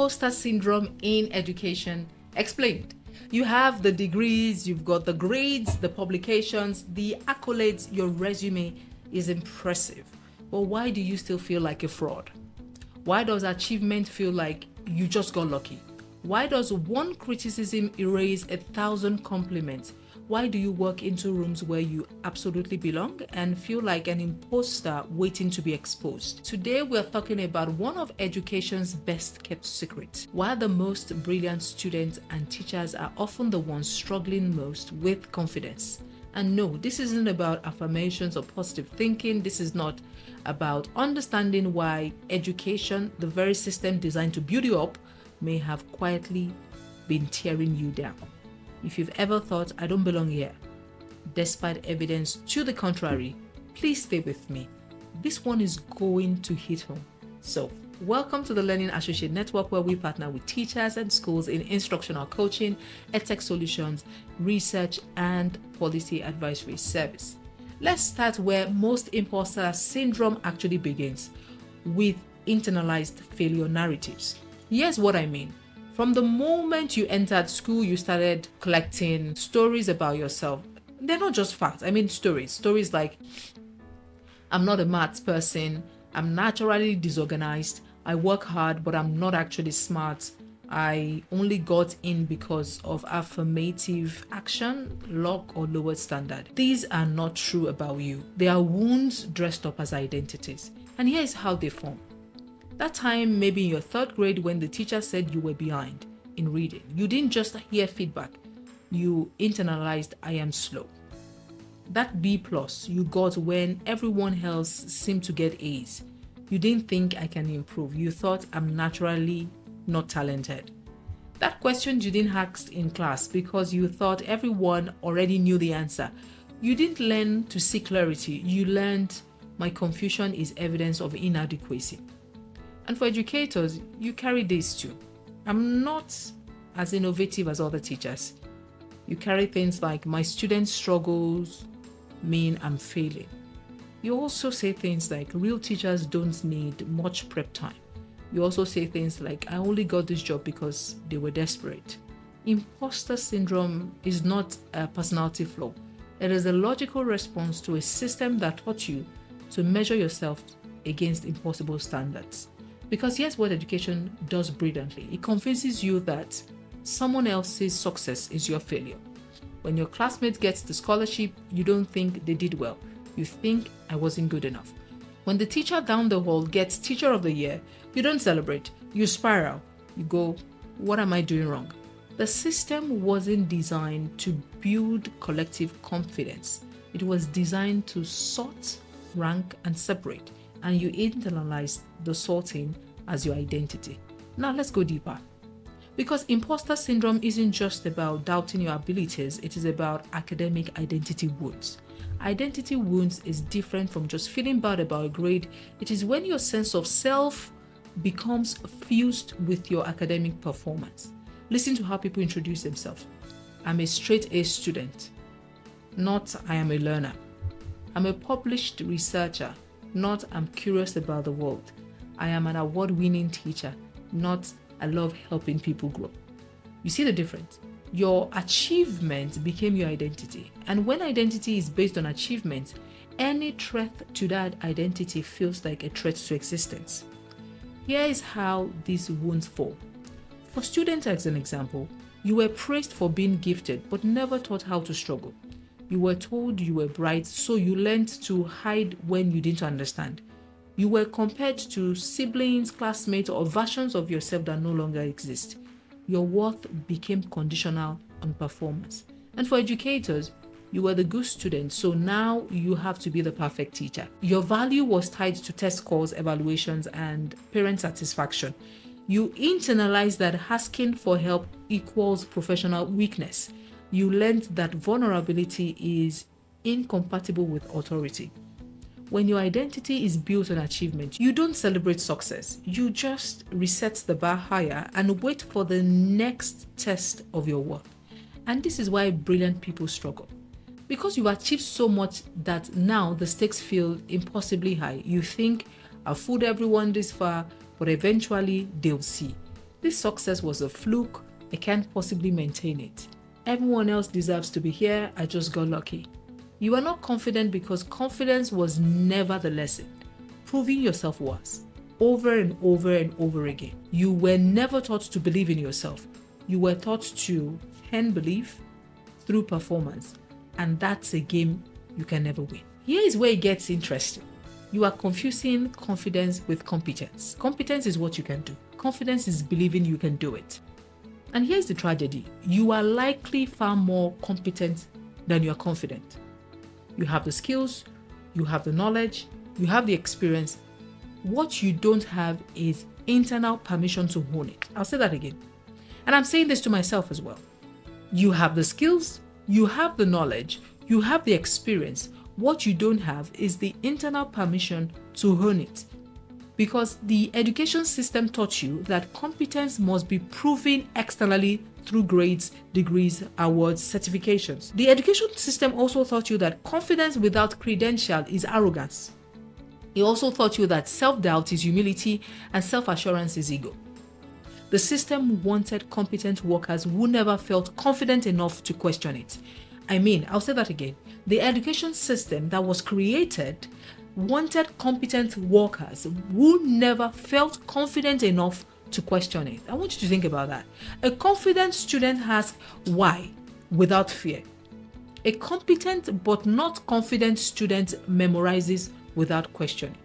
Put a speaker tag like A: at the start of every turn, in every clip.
A: imposter syndrome in education explained. You have the degrees, you've got the grades, the publications, the accolades, your resume is impressive. But why do you still feel like a fraud? Why does achievement feel like you just got lucky? Why does one criticism erase 1,000 compliments? Why do you walk into rooms where you absolutely belong and feel like an imposter waiting to be exposed? Today, we're talking about one of education's best kept secrets. Why the most brilliant students and teachers are often the ones struggling most with confidence. And no, this isn't about affirmations or positive thinking. This is not about understanding why education, the very system designed to build you up, may have quietly been tearing you down. If you've ever thought, I don't belong here, despite evidence to the contrary, please stay with me. This one is going to hit home. So, welcome to the Learning Associate Network, where we partner with teachers and schools in instructional coaching, edtech solutions, research, and policy advisory service. Let's start where most imposter syndrome actually begins, with internalized failure narratives. Here's what I mean. From the moment you entered school, you started collecting stories about yourself. They're not just facts. I mean stories. Stories like, I'm not a maths person. I'm naturally disorganized. I work hard, but I'm not actually smart. I only got in because of affirmative action, luck, or lower standard. These are not true about you. They are wounds dressed up as identities. And here's how they form. That time, maybe in your third grade, when the teacher said you were behind in reading, you didn't just hear feedback, you internalized, I am slow. That B+ you got when everyone else seemed to get A's. You didn't think I can improve. You thought I'm naturally not talented. That question you didn't ask in class because you thought everyone already knew the answer. You didn't learn to seek clarity. You learned my confusion is evidence of inadequacy. And for educators, you carry this too. I'm not as innovative as other teachers. You carry things like, my students' struggles mean I'm failing. You also say things like, real teachers don't need much prep time. You also say things like, I only got this job because they were desperate. Imposter syndrome is not a personality flaw. It is a logical response to a system that taught you to measure yourself against impossible standards. Because here's what education does brilliantly. It convinces you that someone else's success is your failure. When your classmate gets the scholarship, you don't think they did well. You think I wasn't good enough. When the teacher down the hall gets Teacher of the Year, you don't celebrate. You spiral. You go, what am I doing wrong? The system wasn't designed to build collective confidence. It was designed to sort, rank, and separate. And you internalize the sorting as your identity. Now let's go deeper. Because imposter syndrome isn't just about doubting your abilities, it is about academic identity wounds. Identity wounds is different from just feeling bad about a grade. It is when your sense of self becomes fused with your academic performance. Listen to how people introduce themselves. I'm a straight A student, not I am a learner. I'm a published researcher, not I'm curious about the world. I am an award-winning teacher, not I love helping people grow. You see the difference? Your achievement became your identity. And when identity is based on achievement, any threat to that identity feels like a threat to existence. Here is how these wounds fall. For students, as an example, you were praised for being gifted, but never taught how to struggle. You were told you were bright, so you learned to hide when you didn't understand. You were compared to siblings, classmates, or versions of yourself that no longer exist. Your worth became conditional on performance. And for educators, you were the good student, so now you have to be the perfect teacher. Your value was tied to test scores, evaluations, and parent satisfaction. You internalized that asking for help equals professional weakness. You learned that vulnerability is incompatible with authority. When your identity is built on achievement, you don't celebrate success. You just reset the bar higher and wait for the next test of your worth. And this is why brilliant people struggle. Because you've achieved so much that now the stakes feel impossibly high. You think, I've fooled everyone this far, but eventually they'll see. This success was a fluke. I can't possibly maintain it. Everyone else deserves to be here. I just got lucky. You are not confident because confidence was never the lesson. Proving yourself was. Over and over and over again. You were never taught to believe in yourself. You were taught to earn belief through performance. And that's a game you can never win. Here is where it gets interesting. You are confusing confidence with competence. Competence is what you can do. Confidence is believing you can do it. And here's the tragedy. You are likely far more competent than you are confident. You have the skills, you have the knowledge, you have the experience. What you don't have is internal permission to own it. I'll say that again. And I'm saying this to myself as well. You have the skills, you have the knowledge, you have the experience. What you don't have is the internal permission to own it. Because the education system taught you that competence must be proven externally through grades, degrees, awards, certifications. The education system also taught you that confidence without credential is arrogance. It also taught you that self-doubt is humility and self-assurance is ego. The system wanted competent workers who never felt confident enough to question it. I'll say that again. The education system that was created wanted competent workers who never felt confident enough to question it. I want you to think about that. A confident student asks why without fear. A competent but not confident student memorizes without questioning.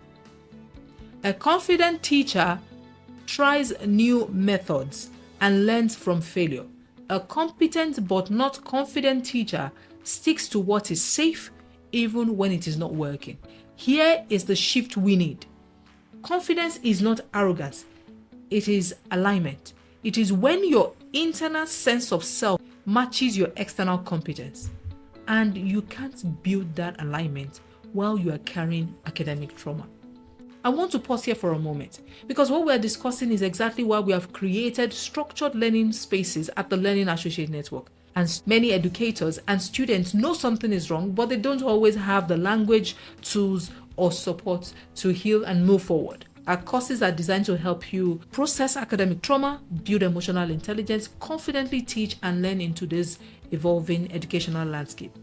A: A confident teacher tries new methods and learns from failure. A competent but not confident teacher sticks to what is safe even when it is not working. Here is the shift we need. Confidence is not arrogance. It is alignment. It is when your internal sense of self matches your external competence. And you can't build that alignment while you are carrying academic trauma. I want to pause here for a moment because what we're discussing is exactly why we have created structured learning spaces at the Learning Associate Network. And many educators and students know something is wrong, but they don't always have the language, tools, or support to heal and move forward. Our courses are designed to help you process academic trauma, build emotional intelligence, confidently teach and learn into this evolving educational landscape.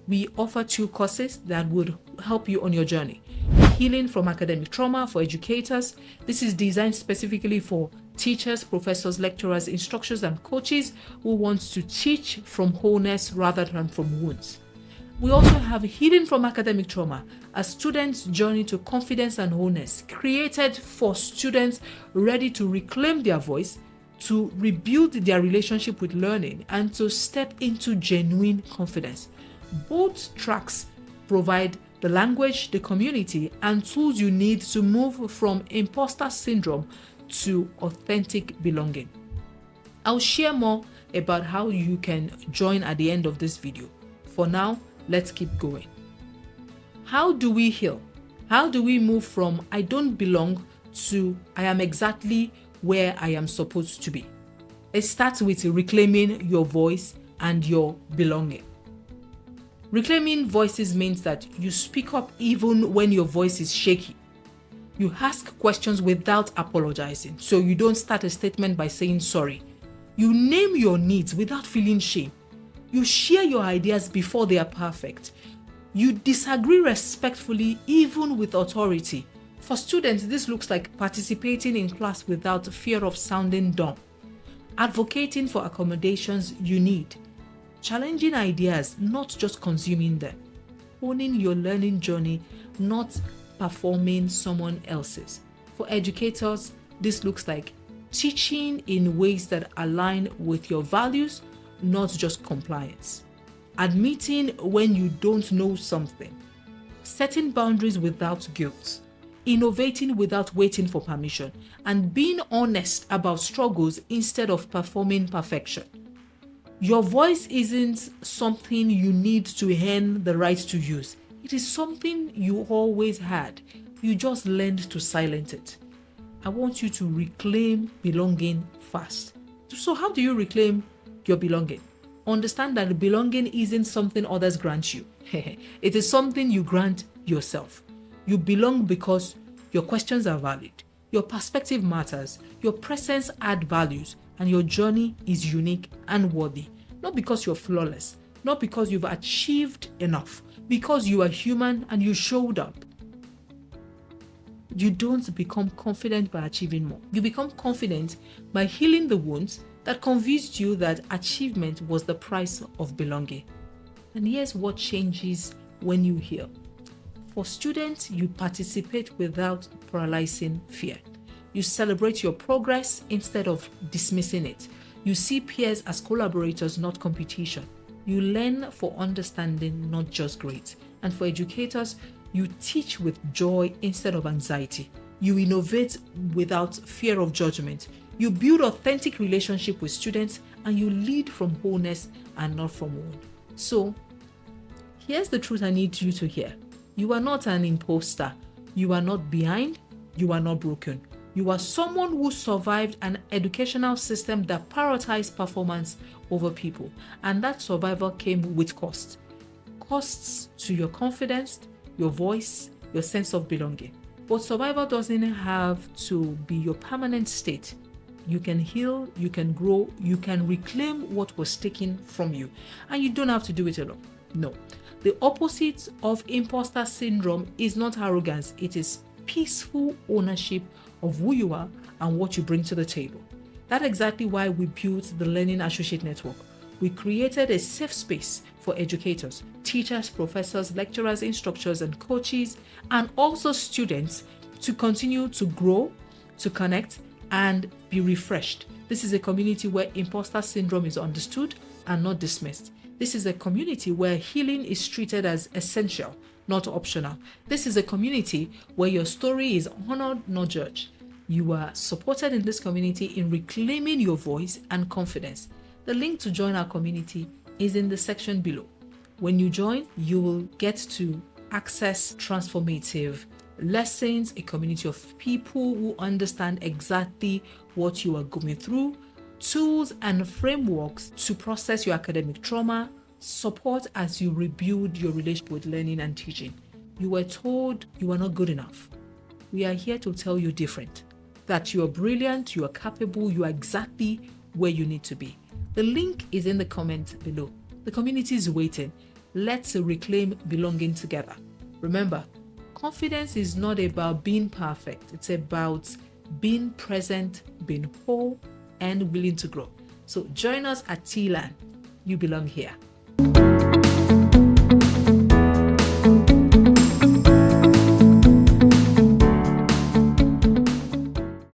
A: We offer 2 courses that would help you on your journey. Healing from academic trauma for educators. This is designed specifically for teachers, professors, lecturers, instructors, and coaches who want to teach from wholeness rather than from wounds. We also have Healing from Academic Trauma, a student's journey to confidence and wholeness, created for students ready to reclaim their voice, to rebuild their relationship with learning, and to step into genuine confidence. Both tracks provide the language, the community, and tools you need to move from imposter syndrome to authentic belonging. I'll share more about how you can join at the end of this video. For now, let's keep going. How do we heal? How do we move from I don't belong to I am exactly where I am supposed to be? It starts with reclaiming your voice and your belonging. Reclaiming voices means that you speak up even when your voice is shaky. You ask questions without apologizing, so you don't start a statement by saying sorry. You name your needs without feeling shame. You share your ideas before they are perfect. You disagree respectfully even with authority. For students, this looks like participating in class without fear of sounding dumb. Advocating for accommodations you need. Challenging ideas, not just consuming them. Owning your learning journey, not performing someone else's. For educators, this looks like teaching in ways that align with your values, not just compliance. Admitting when you don't know something. Setting boundaries without guilt. Innovating without waiting for permission. And being honest about struggles instead of performing perfection. Your voice isn't something you need to earn the right to use. It is something you always had. You just learned to silence it. I want you to reclaim belonging fast. So how do you reclaim your belonging? Understand that belonging isn't something others grant you. It is something you grant yourself. You belong because your questions are valid. Your perspective matters, your presence adds values, and your journey is unique and worthy. Not because you're flawless, not because you've achieved enough, because you are human and you showed up. You don't become confident by achieving more. You become confident by healing the wounds that convinced you that achievement was the price of belonging. And here's what changes when you heal. For students, you participate without paralyzing fear. You celebrate your progress instead of dismissing it. You see peers as collaborators, not competition. You learn for understanding, not just grades. And for educators, you teach with joy instead of anxiety. You innovate without fear of judgment. You build authentic relationship with students, and you lead from wholeness and not from wound. So, here's the truth I need you to hear. You are not an imposter. You are not behind. You are not broken. You are someone who survived an educational system that prioritized performance over people. And that survival came with cost. Costs to your confidence, your voice, your sense of belonging. But survival doesn't have to be your permanent state. You can heal, you can grow, you can reclaim what was taken from you. And you don't have to do it alone. No. The opposite of imposter syndrome is not arrogance. It is peaceful ownership of who you are and what you bring to the table. That's exactly why we built the Learning Associate Network. We created a safe space for educators, teachers, professors, lecturers, instructors, and coaches, and also students to continue to grow, to connect, and be refreshed. This is a community where imposter syndrome is understood and not dismissed. This is a community where healing is treated as essential, not optional. This is a community where your story is honored, not judged. You are supported in this community in reclaiming your voice and confidence. The link to join our community is in the section below. When you join, you will get to access transformative lessons, a community of people who understand exactly what you are going through, tools and frameworks to process your academic trauma, support as you rebuild your relationship with learning and teaching. You were told you are not good enough. We are here to tell you different, that you are brilliant, you are capable, you are exactly where you need to be. The link is in the comment below. The community is waiting. Let's reclaim belonging together. Remember, confidence is not about being perfect. It's about being present, being whole, and willing to grow. So join us at TLAN. You belong here.